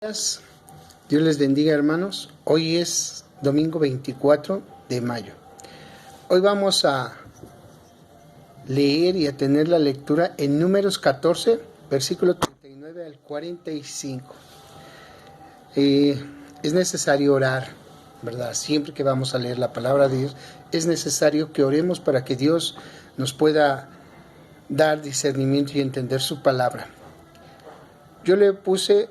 Dios les bendiga, hermanos. Hoy es domingo 24 de mayo. Hoy vamos a leer y a tener la lectura en Números 14, versículo 39 al 45. Es necesario orar, ¿verdad? Siempre que vamos a leer la palabra de Dios, es necesario que oremos para que Dios nos pueda dar discernimiento y entender su palabra. Yo le puse: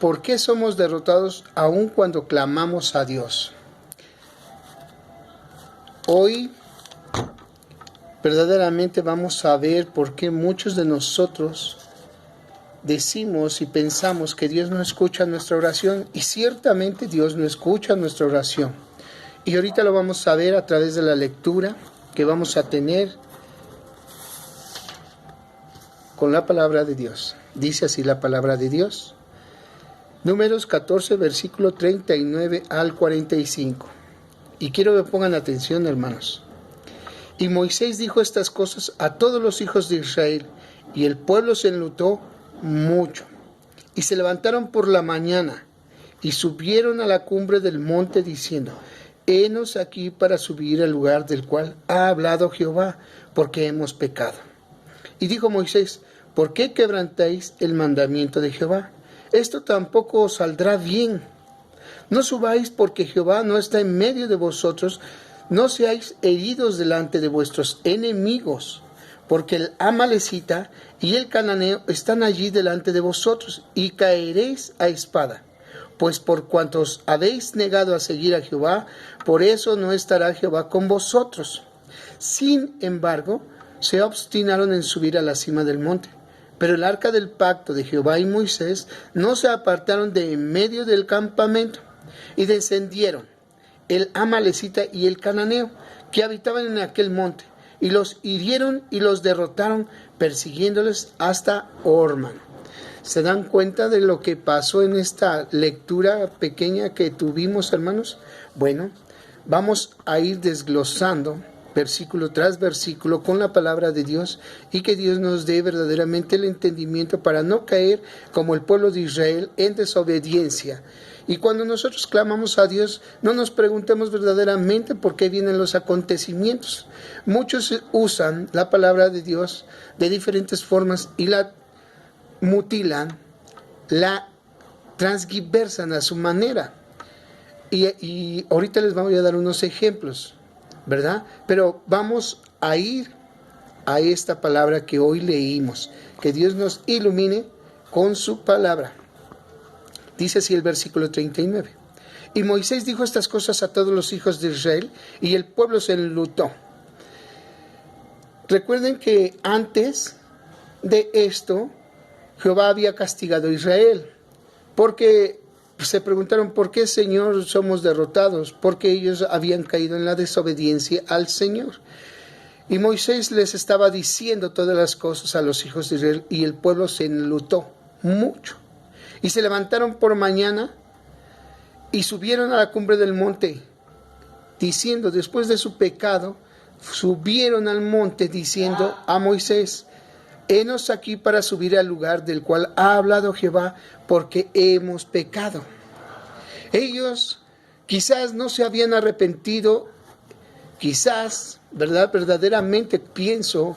¿por qué somos derrotados aun cuando clamamos a Dios? Hoy verdaderamente vamos a ver por qué muchos de nosotros decimos y pensamos que Dios no escucha nuestra oración, y ciertamente Dios no escucha nuestra oración. Y ahorita lo vamos a ver a través de la lectura que vamos a tener con la palabra de Dios. Dice así la palabra de Dios. Números 14, versículo 39 al 45. Y quiero que pongan atención, hermanos. Y Moisés dijo estas cosas a todos los hijos de Israel, y el pueblo se enlutó mucho. Y se levantaron por la mañana, y subieron a la cumbre del monte, diciendo: Henos aquí para subir al lugar del cual ha hablado Jehová, porque hemos pecado. Y dijo Moisés: ¿por qué quebrantáis el mandamiento de Jehová? Esto tampoco os saldrá bien. No subáis, porque Jehová no está en medio de vosotros. No seáis heridos delante de vuestros enemigos, porque el amalecita y el cananeo están allí delante de vosotros, y caeréis a espada. Pues por cuanto os habéis negado a seguir a Jehová, por eso no estará Jehová con vosotros. Sin embargo, se obstinaron en subir a la cima del monte. Pero el arca del pacto de Jehová y Moisés no se apartaron de en medio del campamento, y descendieron el amalecita y el cananeo que habitaban en aquel monte, y los hirieron y los derrotaron, persiguiéndoles hasta Orman. ¿Se dan cuenta de lo que pasó en esta lectura pequeña que tuvimos, hermanos? Bueno, vamos a ir desglosando versículo tras versículo con la palabra de Dios, y que Dios nos dé verdaderamente el entendimiento para no caer como el pueblo de Israel en desobediencia. Y cuando nosotros clamamos a Dios, no nos preguntemos verdaderamente por qué vienen los acontecimientos. Muchos usan la palabra de Dios de diferentes formas y la mutilan, la transgiversan a su manera. Y ahorita les voy a dar unos ejemplos, ¿verdad? Pero vamos a ir a esta palabra que hoy leímos. Que Dios nos ilumine con su palabra. Dice así el versículo 39. Y Moisés dijo estas cosas a todos los hijos de Israel, y el pueblo se enlutó. Recuerden que antes de esto, Jehová había castigado a Israel, porque se preguntaron: ¿por qué, Señor, somos derrotados? Porque ellos habían caído en la desobediencia al Señor. Y Moisés les estaba diciendo todas las cosas a los hijos de Israel, y el pueblo se enlutó mucho. Y se levantaron por mañana y subieron a la cumbre del monte, diciendo, después de su pecado, subieron al monte diciendo a Moisés: Henos aquí para subir al lugar del cual ha hablado Jehová, porque hemos pecado. Ellos quizás no se habían arrepentido, quizás, ¿verdad? Verdaderamente pienso,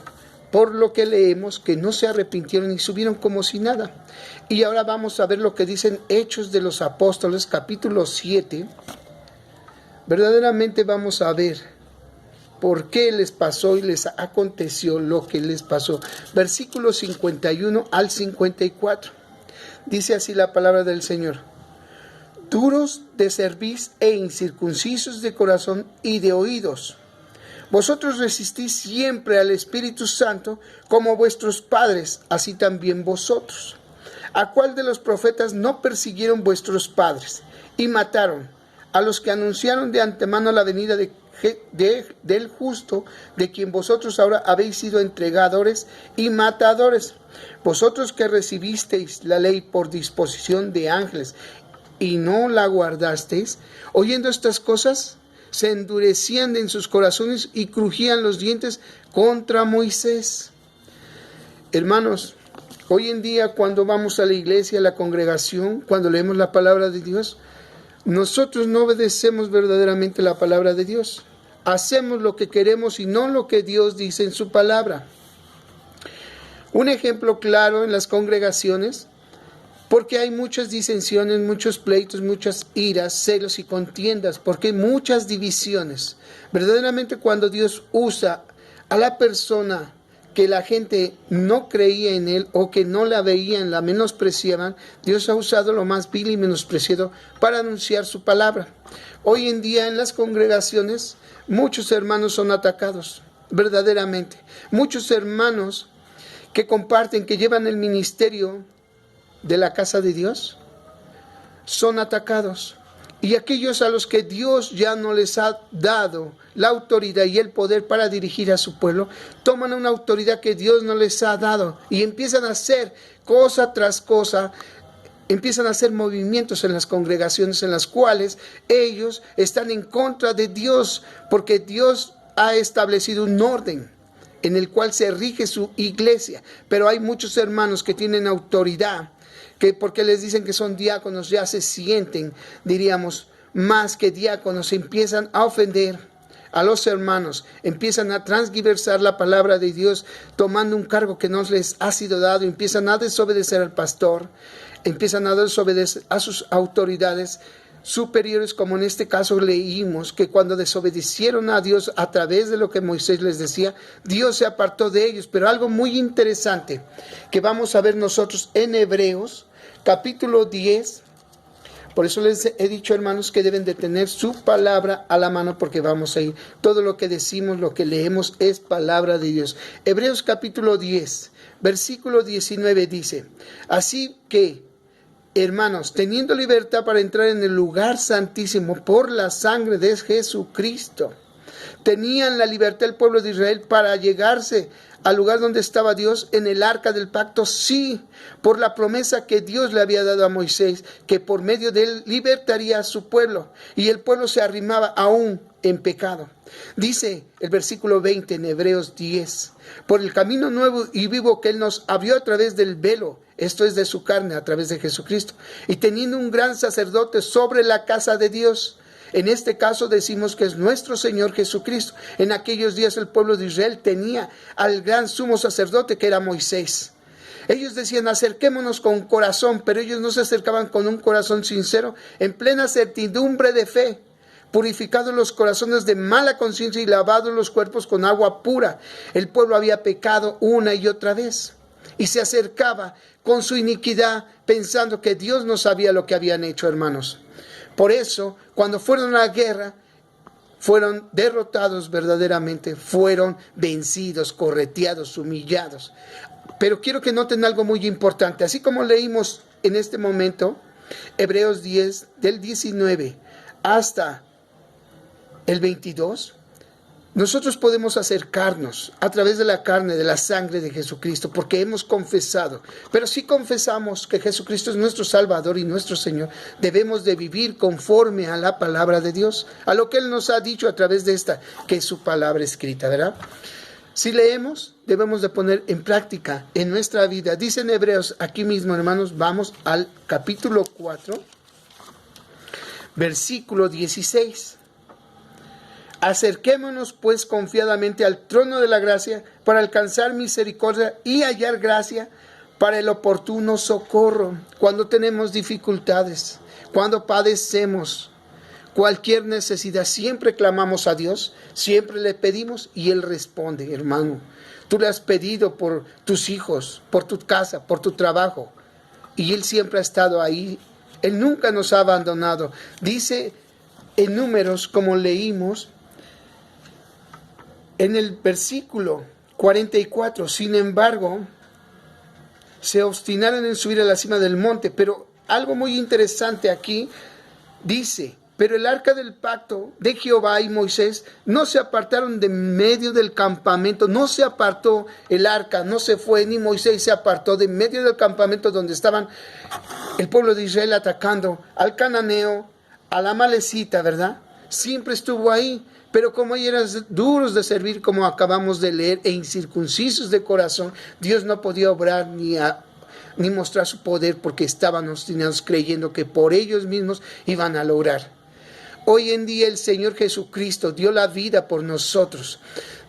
por lo que leemos, que no se arrepintieron y subieron como si nada. Y ahora vamos a ver lo que dicen Hechos de los Apóstoles, capítulo 7. Verdaderamente vamos a ver por qué les pasó y les aconteció lo que les pasó. Versículos 51 al 54. Dice así la palabra del Señor: duros de cerviz e incircuncisos de corazón y de oídos, vosotros resistís siempre al Espíritu Santo, como vuestros padres, así también vosotros. ¿A cuál de los profetas no persiguieron vuestros padres y mataron a los que anunciaron de antemano la venida del justo, de quien vosotros ahora habéis sido entregadores y matadores? Vosotros que recibisteis la ley por disposición de ángeles y no la guardasteis, oyendo estas cosas, se endurecían en sus corazones y crujían los dientes contra Moisés. Hermanos, Hoy en día, cuando vamos a la iglesia, a la congregación, cuando leemos la palabra de Dios, nosotros no obedecemos verdaderamente la palabra de Dios. Hacemos lo que queremos y no lo que Dios dice en su palabra. Un ejemplo claro en las congregaciones, porque hay muchas disensiones, muchos pleitos, muchas iras, celos y contiendas, porque hay muchas divisiones. Verdaderamente, cuando Dios usa a la persona que la gente no creía en él o que no la veían, la menospreciaban, Dios ha usado lo más vil y menospreciado para anunciar su palabra. Hoy en día en las congregaciones muchos hermanos son atacados, verdaderamente. Muchos hermanos que comparten, que llevan el ministerio de la casa de Dios, son atacados. Y aquellos a los que Dios ya no les ha dado la autoridad y el poder para dirigir a su pueblo, toman una autoridad que Dios no les ha dado y empiezan a hacer cosa tras cosa, empiezan a hacer movimientos en las congregaciones en las cuales ellos están en contra de Dios, porque Dios ha establecido un orden en el cual se rige su iglesia. Pero hay muchos hermanos que tienen autoridad, que porque les dicen que son diáconos ya se sienten, diríamos, más que diáconos, empiezan a ofender a los hermanos, empiezan a transgiversar la palabra de Dios, tomando un cargo que no les ha sido dado, empiezan a desobedecer al pastor, empiezan a desobedecer a sus autoridades superiores, como en este caso leímos que cuando desobedecieron a Dios a través de lo que Moisés les decía, Dios se apartó de ellos. Pero algo muy interesante que vamos a ver nosotros en Hebreos capítulo 10, por eso les he dicho, hermanos, que deben de tener su palabra a la mano, porque vamos a ir, todo lo que decimos, lo que leemos es palabra de Dios. Hebreos capítulo 10, versículo 19 dice: así que, hermanos, teniendo libertad para entrar en el lugar santísimo por la sangre de Jesucristo, tenían la libertad el pueblo de Israel para llegarse al lugar donde estaba Dios en el arca del pacto, sí, por la promesa que Dios le había dado a Moisés, que por medio de él libertaría a su pueblo, y el pueblo se arrimaba aún en pecado. Dice el versículo 20 en Hebreos 10, por el camino nuevo y vivo que él nos abrió a través del velo, esto es de su carne, a través de Jesucristo, y teniendo un gran sacerdote sobre la casa de Dios. En este caso decimos que es nuestro Señor Jesucristo. En aquellos días el pueblo de Israel tenía al gran sumo sacerdote que era Moisés. Ellos decían: acerquémonos con corazón, pero ellos no se acercaban con un corazón sincero, en plena certidumbre de fe, purificados los corazones de mala conciencia y lavados los cuerpos con agua pura. El pueblo había pecado una y otra vez y se acercaba con su iniquidad, pensando que Dios no sabía lo que habían hecho, hermanos. Por eso, cuando fueron a la guerra, fueron derrotados verdaderamente, fueron vencidos, correteados, humillados. Pero quiero que noten algo muy importante. Así como leímos en este momento, Hebreos 10, del 19 hasta el 22, nosotros podemos acercarnos a través de la carne, de la sangre de Jesucristo, porque hemos confesado. Pero si confesamos que Jesucristo es nuestro Salvador y nuestro Señor, debemos de vivir conforme a la palabra de Dios, a lo que Él nos ha dicho a través de esta, que es su palabra escrita, ¿verdad? Si leemos, debemos de poner en práctica en nuestra vida. Dice en Hebreos, aquí mismo, hermanos, vamos al capítulo 4, versículo 16. Acerquémonos pues confiadamente al trono de la gracia para alcanzar misericordia y hallar gracia para el oportuno socorro. Cuando tenemos dificultades, cuando padecemos cualquier necesidad, siempre clamamos a Dios, siempre le pedimos y Él responde, hermano. Tú le has pedido por tus hijos, por tu casa, por tu trabajo, y Él siempre ha estado ahí. Él nunca nos ha abandonado. Dice en Números, como leímos, en el versículo 44, sin embargo, se obstinaron en subir a la cima del monte. Pero algo muy interesante aquí, dice: pero el arca del pacto de Jehová y Moisés no se apartaron de medio del campamento. No se apartó el arca, no se fue, ni Moisés se apartó de medio del campamento donde estaban el pueblo de Israel atacando al cananeo, a la amalecita, ¿verdad? Siempre estuvo ahí. Pero como ellos eran duros de servir, como acabamos de leer, e incircuncisos de corazón, Dios no podía obrar ni ni mostrar su poder porque estaban obstinados creyendo que por ellos mismos iban a lograr. Hoy en día el Señor Jesucristo dio la vida por nosotros.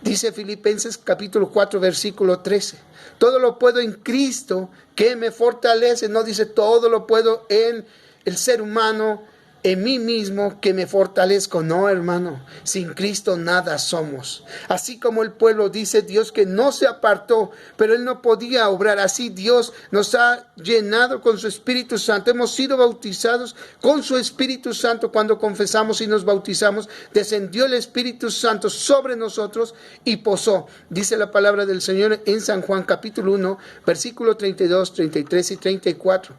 Dice Filipenses capítulo 4 versículo 13. Todo lo puedo en Cristo que me fortalece. No dice todo lo puedo en el ser humano, en mí mismo que me fortalezco. No, hermano, sin Cristo nada somos. Así como el pueblo dice Dios que no se apartó, pero Él no podía obrar. Así Dios nos ha llenado con su Espíritu Santo. Hemos sido bautizados con su Espíritu Santo cuando confesamos y nos bautizamos. Descendió el Espíritu Santo sobre nosotros y posó. Dice la palabra del Señor en San Juan capítulo 1, versículo 32, 33 y 34.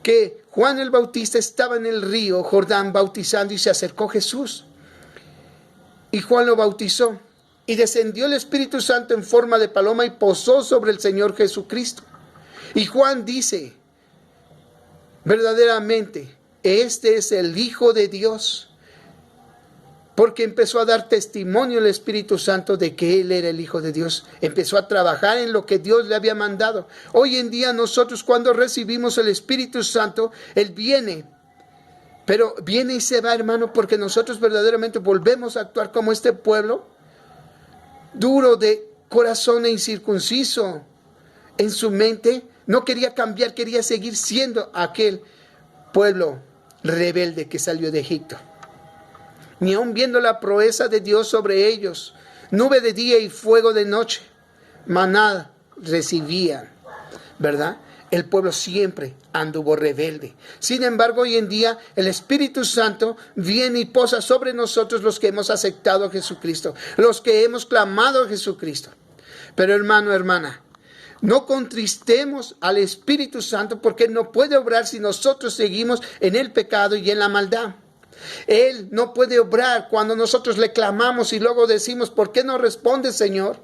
Que Juan el Bautista estaba en el río Jordán bautizando y se acercó Jesús. Y Juan lo bautizó. Y descendió el Espíritu Santo en forma de paloma y posó sobre el Señor Jesucristo. Y Juan dice, verdaderamente, este es el Hijo de Dios. Porque empezó a dar testimonio el Espíritu Santo de que Él era el Hijo de Dios. Empezó a trabajar en lo que Dios le había mandado. Hoy en día nosotros cuando recibimos el Espíritu Santo, Él viene. Pero viene y se va, hermano, porque nosotros verdaderamente volvemos a actuar como este pueblo. Duro de corazón e incircunciso en su mente. No quería cambiar, quería seguir siendo aquel pueblo rebelde que salió de Egipto. Ni aun viendo la proeza de Dios sobre ellos, nube de día y fuego de noche, maná recibían, ¿verdad? El pueblo siempre anduvo rebelde. Sin embargo, hoy en día el Espíritu Santo viene y posa sobre nosotros los que hemos aceptado a Jesucristo, los que hemos clamado a Jesucristo. Pero hermano, hermana, no contristemos al Espíritu Santo porque Él no puede obrar si nosotros seguimos en el pecado y en la maldad. Él no puede obrar cuando nosotros le clamamos y luego decimos, ¿por qué no responde, Señor?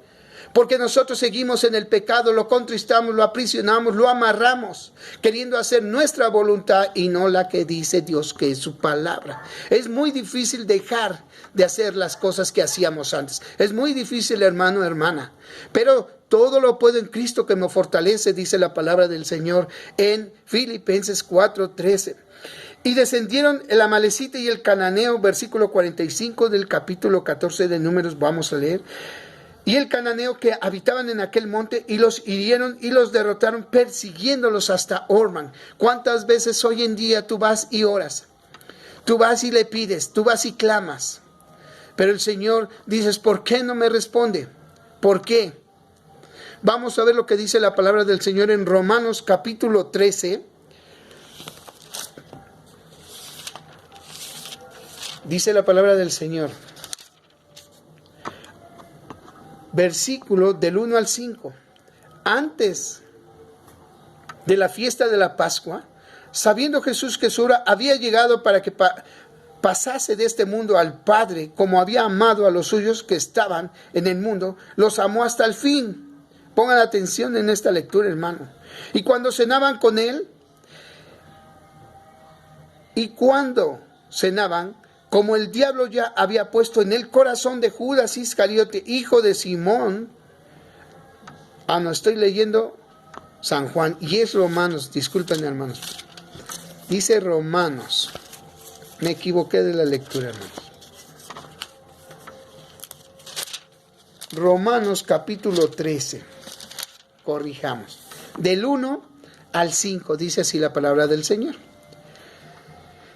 Porque nosotros seguimos en el pecado, lo contristamos, lo aprisionamos, lo amarramos, queriendo hacer nuestra voluntad y no la que dice Dios, que es su palabra. Es muy difícil dejar de hacer las cosas que hacíamos antes. Es muy difícil, hermano, hermana. Pero todo lo puedo en Cristo que me fortalece, dice la palabra del Señor en Filipenses 4:13. Y descendieron el amalecita y el cananeo, versículo 45 del capítulo 14 de Números, vamos a leer. Y el cananeo que habitaban en aquel monte y los hirieron y los derrotaron persiguiéndolos hasta Orman. ¿Cuántas veces hoy en día tú vas y oras? Tú vas y le pides, tú vas y clamas. Pero el Señor dices, ¿por qué no me responde? ¿Por qué? Vamos a ver lo que dice la palabra del Señor en Romanos capítulo 13. Dice la palabra del Señor, versículo del 1 al 5. Antes de la fiesta de la Pascua, sabiendo Jesús que su hora había llegado para que pasase de este mundo al Padre, como había amado a los suyos que estaban en el mundo, los amó hasta el fin. Pongan atención en esta lectura, hermano. Y cuando cenaban, como el diablo ya había puesto en el corazón de Judas Iscariote, hijo de Simón. No estoy leyendo San Juan, y es Romanos, disculpen, hermanos. Dice Romanos. Me equivoqué de la lectura, hermanos. Romanos capítulo 13. Corrijamos. Del 1 al 5, dice así la palabra del Señor.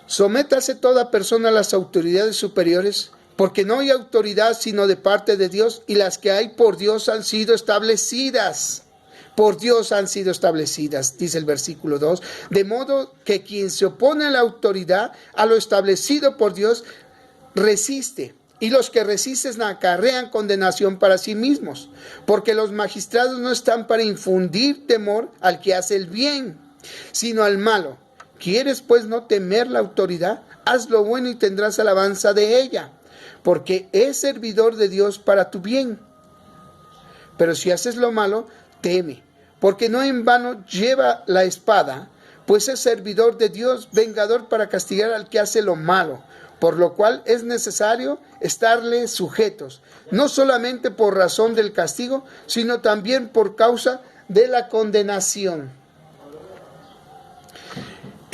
Sométase toda persona a las autoridades superiores, porque no hay autoridad sino de parte de Dios, y las que hay por Dios han sido establecidas. Por Dios han sido establecidas, dice el versículo 2. De modo que quien se opone a la autoridad, a lo establecido por Dios, resiste. Y los que resisten acarrean condenación para sí mismos, porque los magistrados no están para infundir temor al que hace el bien, sino al malo. ¿Quieres pues no temer la autoridad? Haz lo bueno y tendrás alabanza de ella, porque es servidor de Dios para tu bien. Pero si haces lo malo, teme, porque no en vano lleva la espada, pues es servidor de Dios, vengador para castigar al que hace lo malo, por lo cual es necesario estarle sujetos, no solamente por razón del castigo, sino también por causa de la condenación.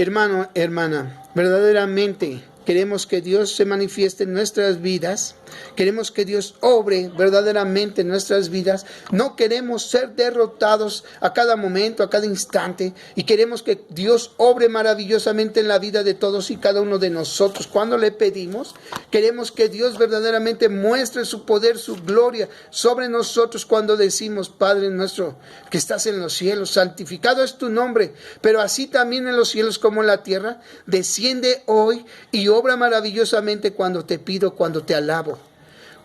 Hermano, hermana, verdaderamente queremos que Dios se manifieste en nuestras vidas. Queremos que Dios obre verdaderamente en nuestras vidas. No queremos ser derrotados a cada momento, a cada instante. Y queremos que Dios obre maravillosamente en la vida de todos y cada uno de nosotros. Cuando le pedimos, queremos que Dios verdaderamente muestre su poder, su gloria sobre nosotros. Cuando decimos, Padre nuestro que estás en los cielos, santificado es tu nombre. Pero así también en los cielos como en la tierra, desciende hoy y obra maravillosamente cuando te pido, cuando te alabo.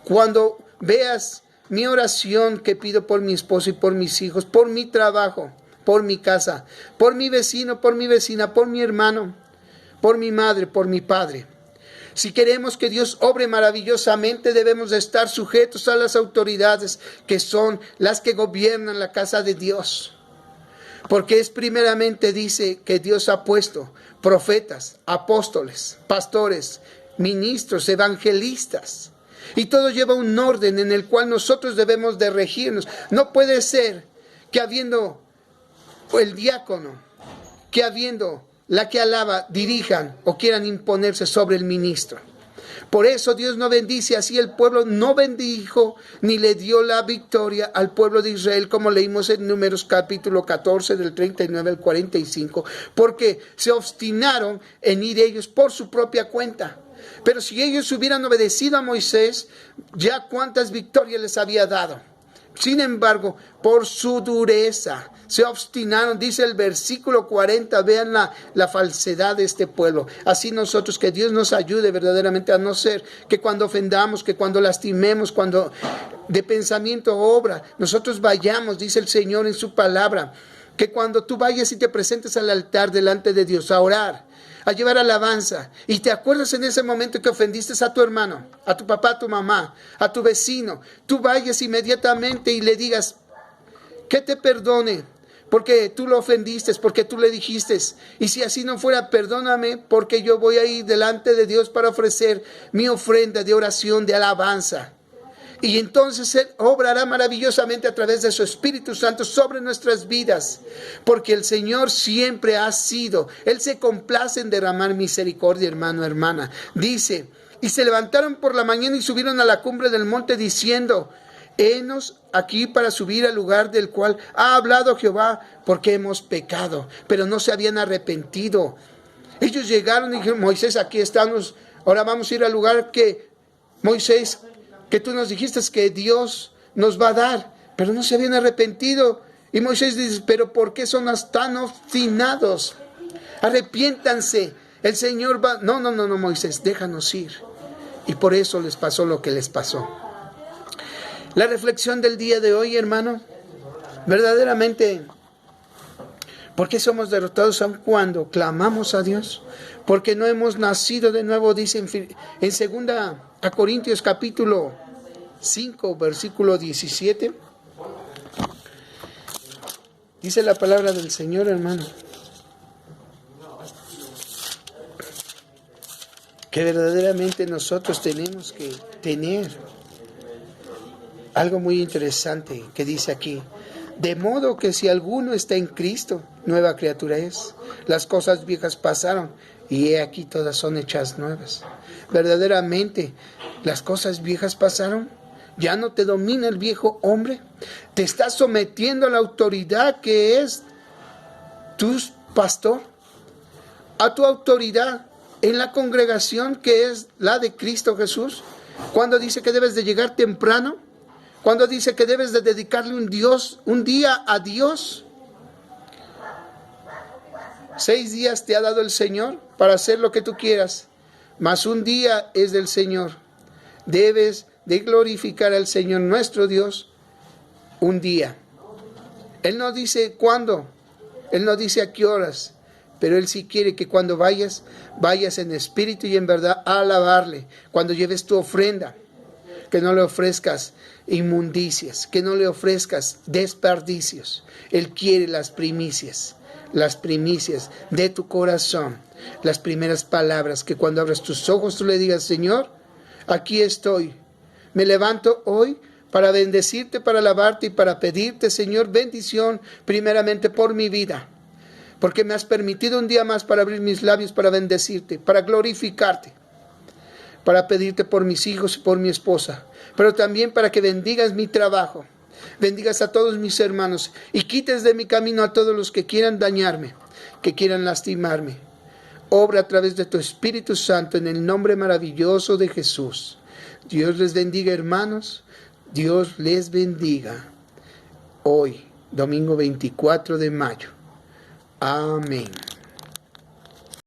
Cuando veas mi oración que pido por mi esposo y por mis hijos, por mi trabajo, por mi casa, por mi vecino, por mi vecina, por mi hermano, por mi madre, por mi padre. Si queremos que Dios obre maravillosamente, debemos de estar sujetos a las autoridades que son las que gobiernan la casa de Dios. Porque es primeramente, dice, que Dios ha puesto profetas, apóstoles, pastores, ministros, evangelistas. Y todo lleva un orden en el cual nosotros debemos de regirnos. No puede ser que habiendo el diácono, que habiendo la que alaba, dirijan o quieran imponerse sobre el ministro. Por eso Dios no bendice así el pueblo, no bendijo ni le dio la victoria al pueblo de Israel, como leímos en Números capítulo 14 del 39 al 45, porque se obstinaron en ir ellos por su propia cuenta. Pero si ellos hubieran obedecido a Moisés, ya cuántas victorias les había dado. Sin embargo, por su dureza, se obstinaron, dice el versículo 40, vean la falsedad de este pueblo. Así nosotros, que Dios nos ayude verdaderamente a no ser que cuando ofendamos, que cuando lastimemos, cuando de pensamiento o obra, nosotros vayamos, dice el Señor en su palabra, que cuando tú vayas y te presentes al altar delante de Dios a orar, a llevar alabanza, y te acuerdas en ese momento que ofendiste a tu hermano, a tu papá, a tu mamá, a tu vecino, tú vayas inmediatamente y le digas que te perdone, porque tú lo ofendiste, porque tú le dijiste, y si así no fuera, perdóname, porque yo voy a ir delante de Dios para ofrecer mi ofrenda de oración, de alabanza. Y entonces Él obrará maravillosamente a través de su Espíritu Santo sobre nuestras vidas. Porque el Señor siempre ha sido. Él se complace en derramar misericordia, hermano, hermana. Dice, y se levantaron por la mañana y subieron a la cumbre del monte diciendo, henos aquí para subir al lugar del cual ha hablado Jehová, porque hemos pecado. Pero no se habían arrepentido. Ellos llegaron y dijeron, Moisés, aquí estamos. Ahora vamos a ir al lugar que Moisés, que tú nos dijiste que Dios nos va a dar, pero no se habían arrepentido. Y Moisés dice, pero ¿por qué son tan obstinados? Arrepiéntanse. El Señor va, no, Moisés, déjanos ir. Y por eso les pasó lo que les pasó. La reflexión del día de hoy, hermano, verdaderamente, ¿por qué somos derrotados aun cuando clamamos a Dios? Porque no hemos nacido de nuevo, dice en 2 Corintios capítulo 5, versículo 17. Dice la palabra del Señor, hermano, que verdaderamente nosotros tenemos que tener algo muy interesante que dice aquí. De modo que si alguno está en Cristo, nueva criatura es. Las cosas viejas pasaron y he aquí todas son hechas nuevas. Verdaderamente, las cosas viejas pasaron. Ya no te domina el viejo hombre. Te estás sometiendo a la autoridad que es tu pastor, a tu autoridad en la congregación que es la de Cristo Jesús. Cuando dice que debes de llegar temprano, cuando dice que debes de dedicarle un día a Dios. 6 días te ha dado el Señor para hacer lo que tú quieras, mas un día es del Señor. Debes de glorificar al Señor nuestro Dios un día. Él no dice cuándo, Él no dice a qué horas, pero Él sí quiere que cuando vayas en espíritu y en verdad a alabarle. Cuando lleves tu ofrenda, que no le ofrezcas inmundicias, que no le ofrezcas desperdicios. Él quiere las primicias de tu corazón, las primeras palabras, que cuando abras tus ojos tú le digas, Señor, aquí estoy, me levanto hoy para bendecirte, para alabarte y para pedirte, Señor, bendición primeramente por mi vida, porque me has permitido un día más para abrir mis labios, para bendecirte, para glorificarte, para pedirte por mis hijos y por mi esposa, pero también para que bendigas mi trabajo, bendigas a todos mis hermanos y quites de mi camino a todos los que quieran dañarme, que quieran lastimarme. Obra a través de tu Espíritu Santo en el nombre maravilloso de Jesús. Dios les bendiga, hermanos. Dios les bendiga. Hoy, domingo 24 de mayo. Amén.